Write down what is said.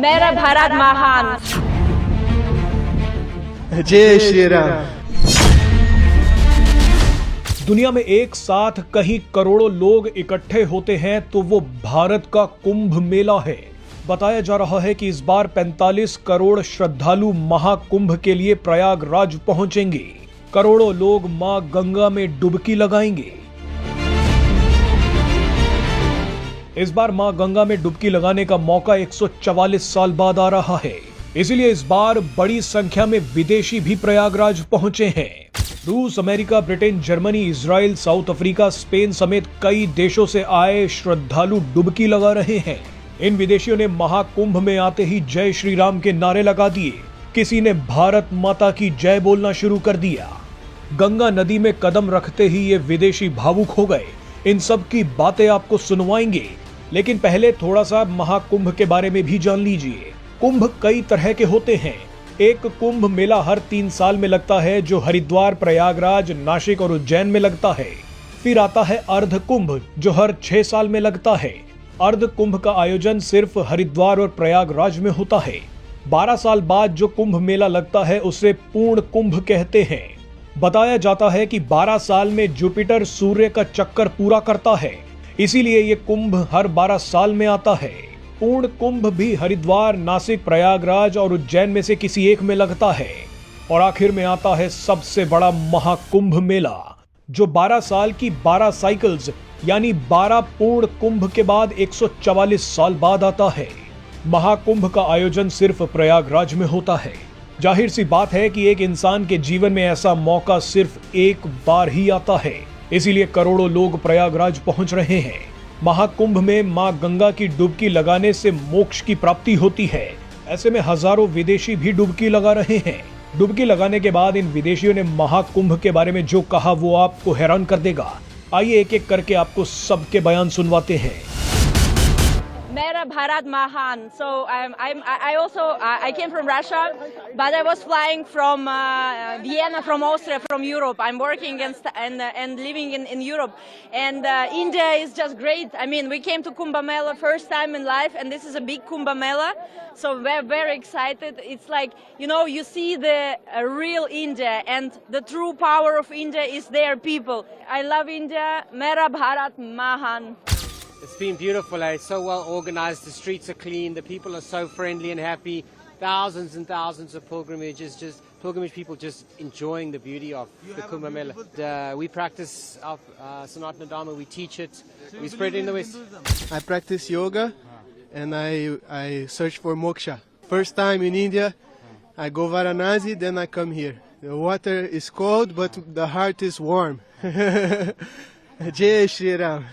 मेरा भारत महान। जय श्री राम। दुनिया में एक साथ कहीं करोड़ों लोग इकट्ठे होते हैं तो वो भारत का कुंभ मेला है। बताया जा रहा है कि इस बार 45 करोड़ श्रद्धालु महाकुंभ के लिए प्रयागराज पहुंचेंगे। करोड़ों लोग मां गंगा में डुबकी लगाएंगे। इस बार मां गंगा में डुबकी लगाने का मौका 144 साल बाद आ रहा है। इसलिए इस बार बड़ी संख्या में विदेशी भी प्रयागराज पहुंचे हैं। रूस, America, Britain, Germany, Israel, south Africa, Spain समेत कई देशों से आए श्रद्धालु डुबकी लगा रहे हैं। इन विदेशियों ने महाकुंभ में आते ही जय श्री राम के नारे लगा दिए। किसी ने भारत माता की जय बोलना शुरू कर दिया। गंगा नदी में कदम रखते ही ये विदेशी भावुक हो गए। इन सब की बातें आपको सुनवाएंगे, लेकिन पहले थोड़ा सा महाकुंभ के बारे में भी जान लीजिए। कुंभ कई तरह के होते हैं। एक कुंभ मेला हर 3 साल में लगता है, जो हरिद्वार, प्रयागराज, नासिक और उज्जैन में लगता है। फिर आता है अर्ध कुंभ, जो हर 6 साल में लगता है। अर्ध कुंभ का आयोजन सिर्फ हरिद्वार और प्रयागराज में होता है। 12 साल बाद जो कुंभ मेला लगता है उसे पूर्ण कुंभ कहते हैं। बताया जाता है कि 12 साल में जुपिटर सूर्य का चक्कर पूरा करता है, इसीलिए ये कुंभ हर 12 साल में आता है। पूर्ण कुंभ भी हरिद्वार, नासिक, प्रयागराज और उज्जैन में से किसी एक में लगता है। और आखिर में आता है सबसे बड़ा महाकुंभ मेला, जो 12 साल की 12 साइकिल्स यानी 12 पूर्ण कुंभ के बाद 144 साल बाद आता है। महाकुंभ का आयोजन सिर्फ प्रयागराज में होता है। जाहिर सी बात है कि एक इंसान के जीवन में ऐसा मौका सिर्फ एक बार ही आता है, इसीलिए करोड़ों लोग प्रयागराज पहुंच रहे हैं। महाकुंभ में मां गंगा की डुबकी लगाने से मोक्ष की प्राप्ति होती है। ऐसे में हजारों विदेशी भी डुबकी लगा रहे हैं। डुबकी लगाने के बाद इन विदेशियों ने महाकुंभ के बारे में जो कहा वो आपको हैरान कर देगा। आइए एक एक करके आपको सबके बयान सुनवाते हैं। मेरा भारत महान. So I came from Russia, but I was flying from Vienna, from Austria, from Europe. I'm working and living in Europe, and India is just great. I mean, we came to Kumbh Mela first time in life, and this is a big Kumbh Mela, so we're very excited. It's like, you know, you see the real India, and the true power of India is their people. I love India. Mera Bharat Mahan. It's been beautiful. It's so well organized. The streets are clean. The people are so friendly and happy. Thousands and thousands of pilgrimage people just enjoying the beauty of the Kumbh Mela. We practice our Sanatana Dharma. We teach it. We spread it in the West. I practice yoga and I search for moksha. First time in India, I go Varanasi, then I come here. The water is cold, but the heart is warm. Jai Shri Ram.